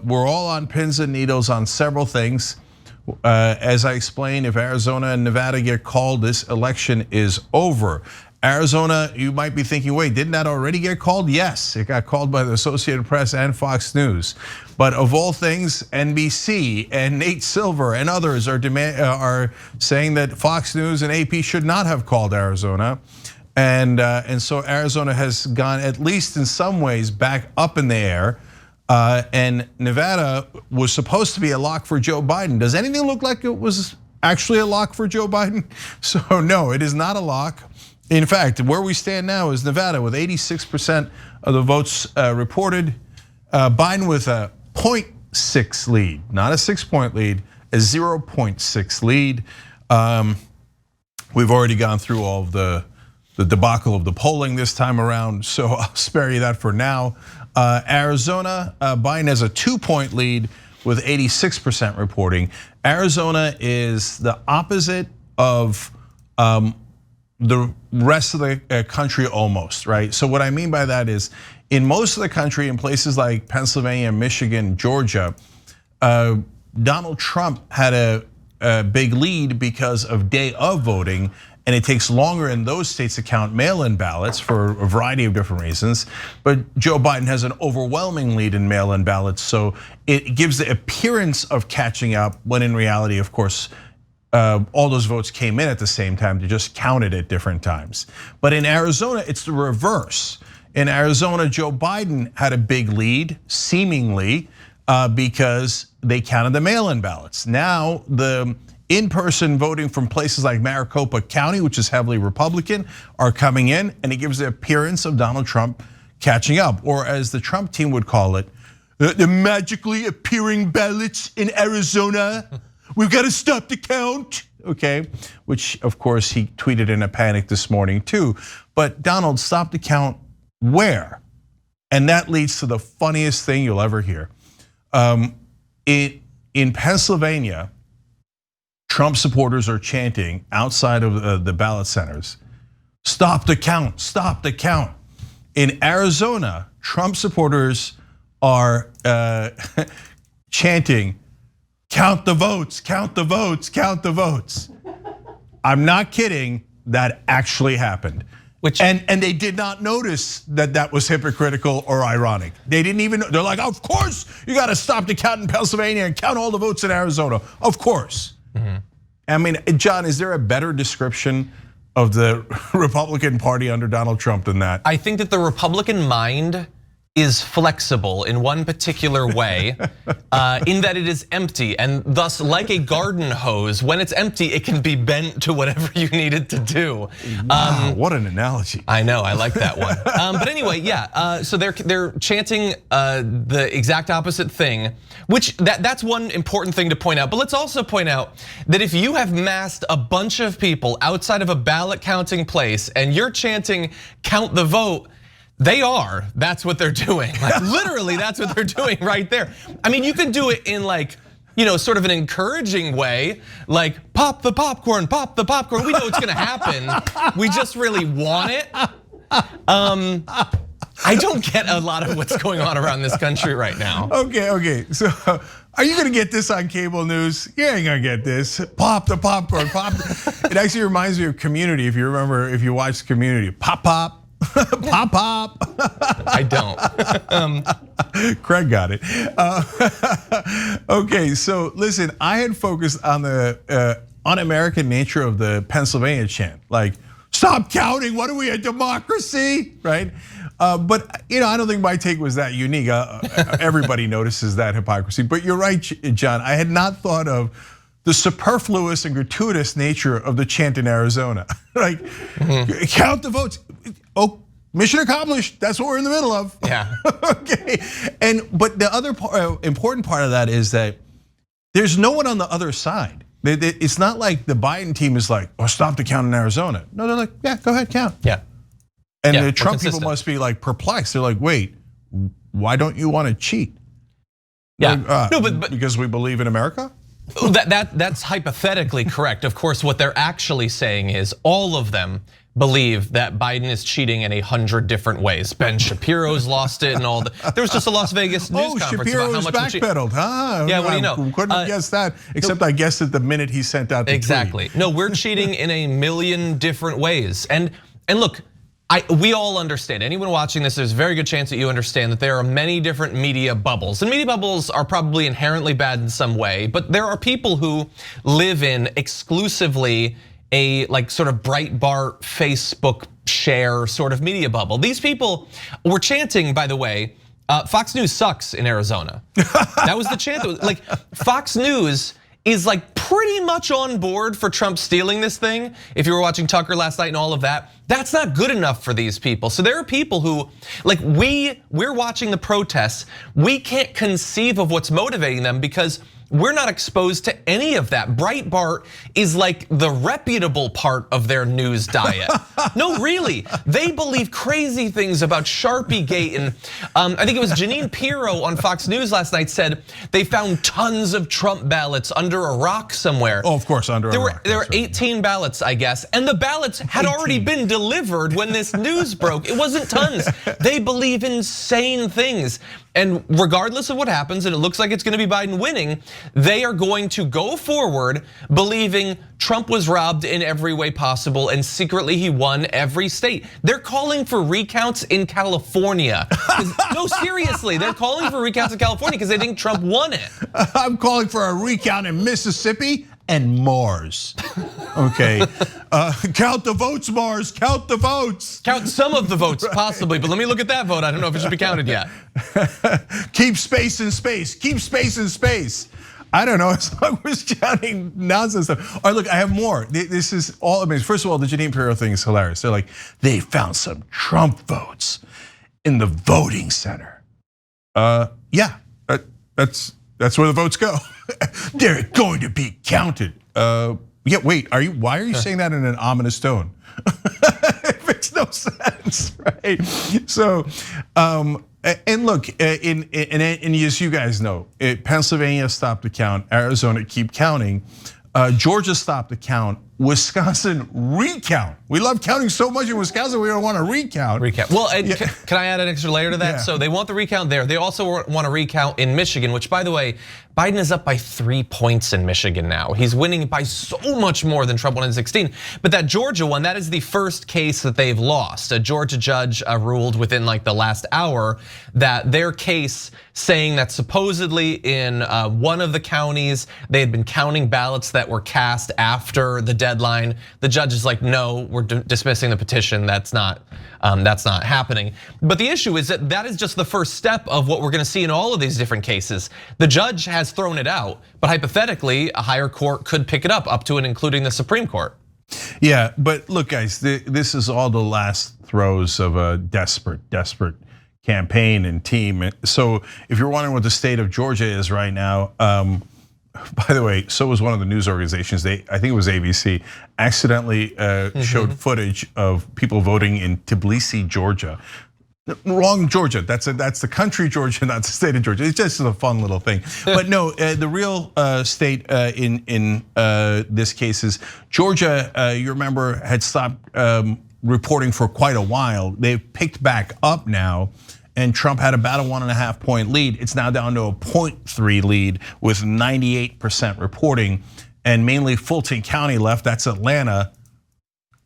We're all on pins and needles on several things. As I explained, if Arizona and Nevada get called, this election is over. Arizona, you might be thinking, wait, didn't that already get called? Yes, it got called by the Associated Press and Fox News. But of all things, NBC and Nate Silver and others are saying that Fox News and AP should not have called Arizona. And so Arizona has gone, at least in some ways, back up in the air. And Nevada was supposed to be a lock for Joe Biden. Does anything look like it was actually a lock for Joe Biden? So no, it is not a lock. In fact, where we stand now is Nevada with 86% of the votes reported. Biden with a 0.6 lead, not a 6-point lead, a 0.6 lead. We've already gone through all of the debacle of the polling this time around, so I'll spare you that for now. Arizona, Biden has a 2-point lead with 86% reporting. Arizona is the opposite of the rest of the country almost, right? So what I mean by that is, in most of the country, in places like Pennsylvania, Michigan, Georgia, Donald Trump had a big lead because of day of voting. And it takes longer in those states to count mail-in ballots for a variety of different reasons. But Joe Biden has an overwhelming lead in mail-in ballots, so it gives the appearance of catching up, when in reality, of course, all those votes came in at the same time. They just counted at different times. But in Arizona, it's the reverse. In Arizona, Joe Biden had a big lead, seemingly, because they counted the mail-in ballots. Now, the in-person voting from places like Maricopa County, which is heavily Republican, are coming in, and it gives the appearance of Donald Trump catching up, or as the Trump team would call it, the magically appearing ballots in Arizona. We've got to stop the count, okay? Which, of course, he tweeted in a panic this morning too. But Donald, stop the count where? And that leads to the funniest thing you'll ever hear. In Pennsylvania, Trump supporters are chanting outside of the ballot centers, stop the count, stop the count. In Arizona, Trump supporters are chanting, count the votes, count the votes, count the votes. I'm not kidding, that actually happened. And they did not notice that that was hypocritical or ironic. They didn't even, they're like, of course you got to stop the count in Pennsylvania and count all the votes in Arizona, of course. I mean, John, is there a better description of the Republican Party under Donald Trump than that? I think that the Republican mind is flexible in one particular way, in that it is empty, and thus, like a garden hose, when it's empty, it can be bent to whatever you need it to do. Wow, what an analogy! I know, I like that one. But anyway, yeah. So they're chanting the exact opposite thing, which that's one important thing to point out. But let's also point out that if you have massed a bunch of people outside of a ballot counting place and you're chanting "count the vote," that's what they're doing. Like literally, that's what they're doing right there. I mean, you can do it in like, sort of an encouraging way, like pop the popcorn, pop the popcorn. We know it's gonna happen. We just really want it. I don't get a lot of what's going on around this country right now. Okay, so are you gonna get this on cable news? You ain't gonna get this. Pop the popcorn, pop. It actually reminds me of Community, if you remember, if you watched Community. Pop, pop. Pop, pop. I don't. Craig got it. Okay, so listen, I had focused on the un-American nature of the Pennsylvania chant. Like, stop counting, what are we, a democracy, right? But I don't think my take was that unique. Everybody notices that hypocrisy. But you're right, John, I had not thought of the superfluous and gratuitous nature of the chant in Arizona. Like, count the votes. Oh, mission accomplished. That's what we're in the middle of. Yeah. Okay. But the other important part of that is that there's no one on the other side. It's not like the Biden team is like, oh, stop the count in Arizona. No, they're like, yeah, go ahead, count. Yeah. And the Trump people must be like perplexed. They're like, wait, why don't you want to cheat? Yeah. Like, no, but because we believe in America? That's hypothetically correct. Of course, what they're actually saying is all of them believe that Biden is cheating in 100 different ways. Ben Shapiro's lost it and all that. There was just a Las Vegas news conference Shapiro about how much backpedaled, huh? Yeah, what do you know? Couldn't have guessed that, except I guessed it the minute he sent out the exactly. tweet. No, we're cheating in a million different ways. And look, we all understand, anyone watching this, there's a very good chance that you understand that there are many different media bubbles. And media bubbles are probably inherently bad in some way, but there are people who live in exclusively a like sort of Breitbart Facebook share sort of media bubble. These people were chanting, by the way, Fox News sucks in Arizona. That was the chant. Like Fox News is like pretty much on board for Trump stealing this thing. If you were watching Tucker last night and all of that, that's not good enough for these people. So there are people who, like we're watching the protests, we can't conceive of what's motivating them because we're not exposed to any of that. Breitbart is like the reputable part of their news diet. No, really, they believe crazy things about Sharpiegate, and I think it was Jeanine Pirro on Fox News last night said they found tons of Trump ballots under a rock somewhere. Oh, of course, under a rock. There were 18 ballots, I guess, and the ballots had already been delivered when this news broke. It wasn't tons. They believe insane things. And regardless of what happens, and it looks like it's gonna be Biden winning, they are going to go forward believing Trump was robbed in every way possible and secretly he won every state. They're calling for recounts in California. No, seriously, they're calling for recounts in California because they think Trump won it. I'm calling for a recount in Mississippi and Mars. Okay, count the votes, Mars, count the votes. Count some of the votes, possibly, but let me look at that vote. I don't know if it should be counted yet. Keep space in space, keep space in space. I don't know, as long as we're counting nonsense stuff. All right, look, I have more. This is all amazing. First of all, the Jeanine Pirro thing is hilarious. They're like, they found some Trump votes in the voting center. Yeah, that's where the votes go. They're going to be counted. Yeah, wait, why are you saying that in an ominous tone? It makes no sense, right? So, and look, and as you guys know, Pennsylvania stopped the count, Arizona keep counting, Georgia stopped the count, Wisconsin recount. We love counting so much in Wisconsin, we don't want to recount. Well, can I add an extra layer to that? Yeah. So they want the recount there. They also want to recount in Michigan, which by the way, Biden is up by 3 points in Michigan now. He's winning by so much more than Trump won in 2016. But that Georgia one, that is the first case that they've lost. A Georgia judge ruled within like the last hour that their case saying that supposedly in one of the counties, they had been counting ballots that were cast after the deadline. The judge is like, no, we're dismissing the petition. That's not happening. But the issue is that that is just the first step of what we're gonna see in all of these different cases. The judge has thrown it out, but hypothetically, a higher court could pick it up to and including the Supreme Court. Yeah, but look guys, this is all the last throes of a desperate campaign and team. So if you're wondering what the state of Georgia is right now, by the way, so was one of the news organizations, I think it was ABC, accidentally showed footage of people voting in Tbilisi, Georgia. Wrong Georgia, that's the country Georgia, not the state of Georgia. It's just a fun little thing. But no, the real state in this case is Georgia, you remember, had stopped reporting for quite a while. They've picked back up now. And Trump had about a 1.5 point lead. It's now down to a 0.3 lead with 98% reporting, and mainly Fulton County left. That's Atlanta.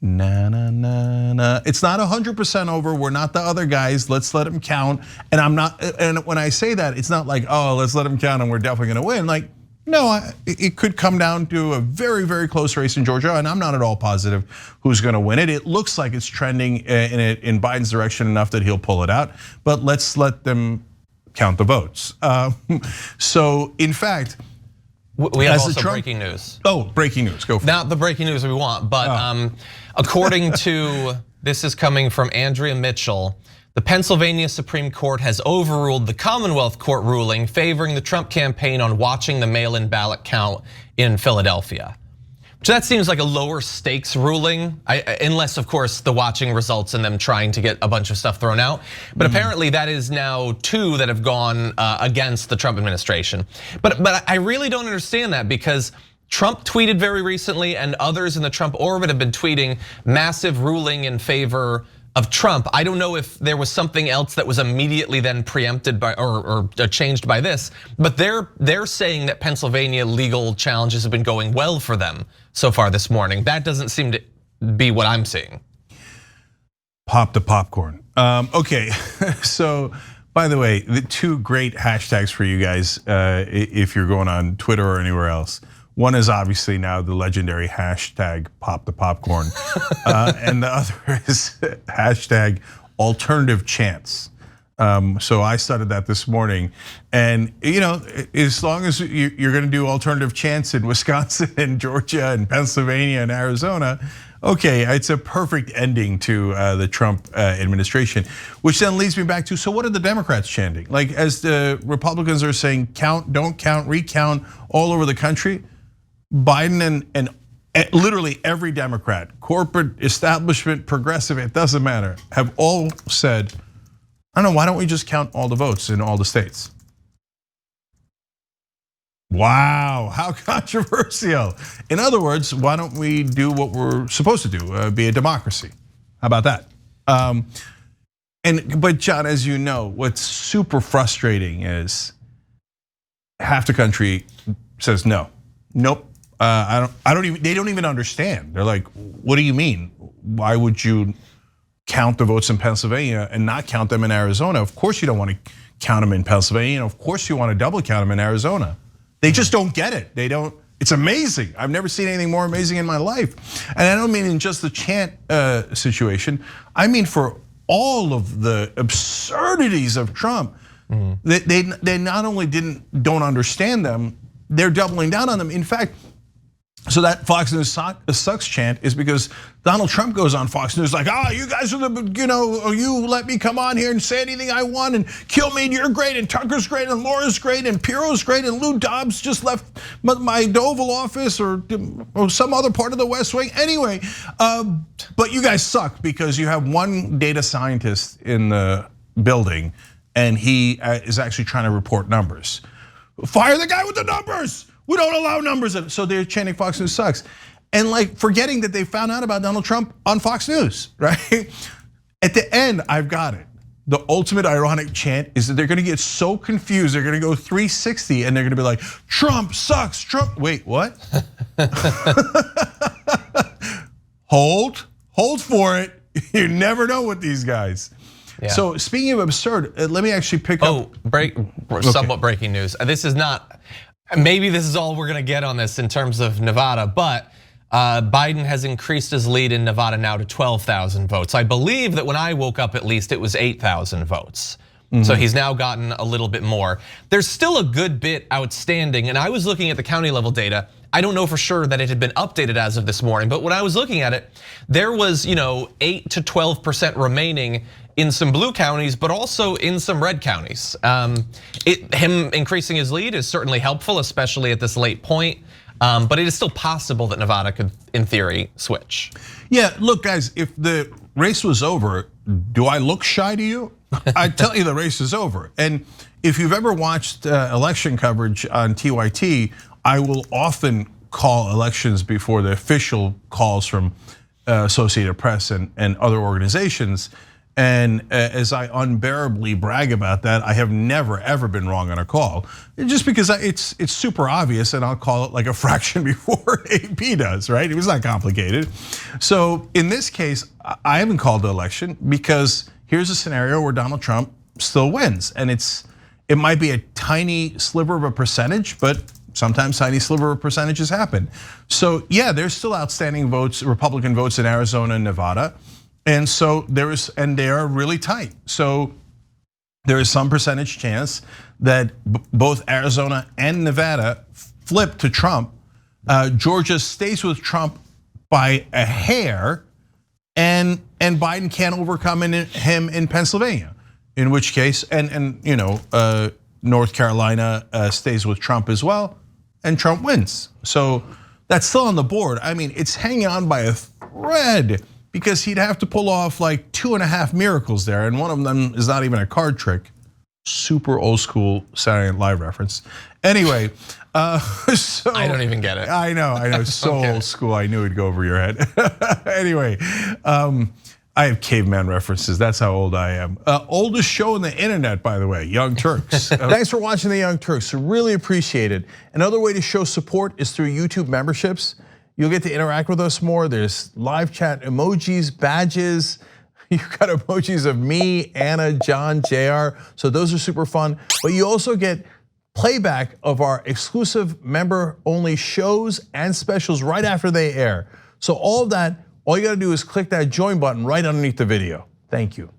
It's not 100% over. We're not the other guys. Let's let them count. And I'm not. And when I say that, it's not like, oh, let's let them count and we're definitely going to win. Like, no, it could come down to a very close race in Georgia, and I'm not at all positive who's going to win it. It looks like it's trending in Biden's direction enough that he'll pull it out, but let's let them count the votes. So, in fact, we have also breaking news. Oh, breaking news, go for it. Not the breaking news we want, but according to, this is coming from Andrea Mitchell, the Pennsylvania Supreme Court has overruled the Commonwealth Court ruling favoring the Trump campaign on watching the mail-in ballot count in Philadelphia. So that seems like a lower stakes ruling, unless of course the watching results in them trying to get a bunch of stuff thrown out. But apparently that is now 2 that have gone against the Trump administration. But I really don't understand that, because Trump tweeted very recently, and others in the Trump orbit have been tweeting massive ruling in favor of Trump. I don't know if there was something else that was immediately then preempted by or changed by this, but they're saying that Pennsylvania legal challenges have been going well for them so far this morning. That doesn't seem to be what I'm seeing. Pop the popcorn. Okay, so by the way, the two great hashtags for you guys if you're going on Twitter or anywhere else. One is obviously now the legendary hashtag pop the popcorn. And the other is hashtag alternative chants. So I started that this morning. And as long as you're gonna do alternative chants in Wisconsin and Georgia and Pennsylvania and Arizona, okay, it's a perfect ending to the Trump administration, which then leads me back to, so what are the Democrats chanting? Like, as the Republicans are saying, count, don't count, recount all over the country, Biden and literally every Democrat, corporate, establishment, progressive, it doesn't matter, have all said, I don't know, why don't we just count all the votes in all the states? Wow, how controversial. In other words, why don't we do what we're supposed to do, be a democracy? How about that? But John, as you know, what's super frustrating is half the country says no, nope. They don't even understand. They're like, what do you mean? Why would you count the votes in Pennsylvania and not count them in Arizona? Of course you don't want to count them in Pennsylvania, and of course you want to double count them in Arizona. They just don't get it. They don't, it's amazing. I've never seen anything more amazing in my life. And I don't mean in just the chant situation. I mean for all of the absurdities of Trump. They not only don't understand them, they're doubling down on them. In fact, so that Fox News sucks chant is because Donald Trump goes on Fox News like, you guys are the, you let me come on here and say anything I want and kill me and you're great and Tucker's great and Laura's great and Piro's great and Lou Dobbs just left my Oval Office or some other part of the West Wing. Anyway, but you guys suck because you have one data scientist in the building and he is actually trying to report numbers. Fire the guy with the numbers. We don't allow numbers. So they're chanting Fox News sucks. And like forgetting that they found out about Donald Trump on Fox News, right? At the end, I've got it. The ultimate ironic chant is that they're gonna get so confused, they're gonna go 360 and they're gonna be like, Trump sucks, Trump. Wait, what? Hold for it. You never know with these guys. Yeah. So speaking of absurd, let me actually pick up. Somewhat breaking news. This is not, maybe this is all we're gonna get on this in terms of Nevada, but Biden has increased his lead in Nevada now to 12,000 votes. I believe that when I woke up, at least it was 8,000 votes. So he's now gotten a little bit more. There's still a good bit outstanding, and I was looking at the county level data. I don't know for sure that it had been updated as of this morning, but when I was looking at it, there was 8 to 12% remaining in some blue counties, but also in some red counties. Him increasing his lead is certainly helpful, especially at this late point. But it is still possible that Nevada could, in theory, switch. Yeah, look, guys, if the race was over, do I look shy to you? I tell you the race is over. And if you've ever watched election coverage on TYT, I will often call elections before the official calls from Associated Press and other organizations. And as I unbearably brag about that, I have never ever been wrong on a call. Just because it's super obvious and I'll call it like a fraction before AP does, right? It was not complicated. So in this case, I haven't called the election because here's a scenario where Donald Trump still wins. And it might be a tiny sliver of a percentage, but sometimes tiny sliver of percentages happen. So yeah, there's still outstanding votes, Republican votes in Arizona and Nevada. And so they are really tight. So there is some percentage chance that both Arizona and Nevada flip to Trump. Georgia stays with Trump by a hair, and Biden can't overcome him in Pennsylvania. In which case, North Carolina stays with Trump as well, and Trump wins. So that's still on the board. I mean, it's hanging on by a thread, because he'd have to pull off like 2.5 miracles there, and one of them is not even a card trick. Super old school Saturday Night Live reference. Anyway, so I don't even get it. I know, so Okay. old school. I knew it'd go over your head. Anyway, I have caveman references. That's how old I am. Oldest show on the internet, by the way, Young Turks. Thanks for watching the Young Turks. Really appreciate it. Another way to show support is through YouTube memberships. You'll get to interact with us more. There's live chat emojis, badges. You've got emojis of me, Anna, John, JR. So those are super fun. But you also get playback of our exclusive member-only shows and specials right after they air. So all of that, all you gotta do is click that join button right underneath the video. Thank you.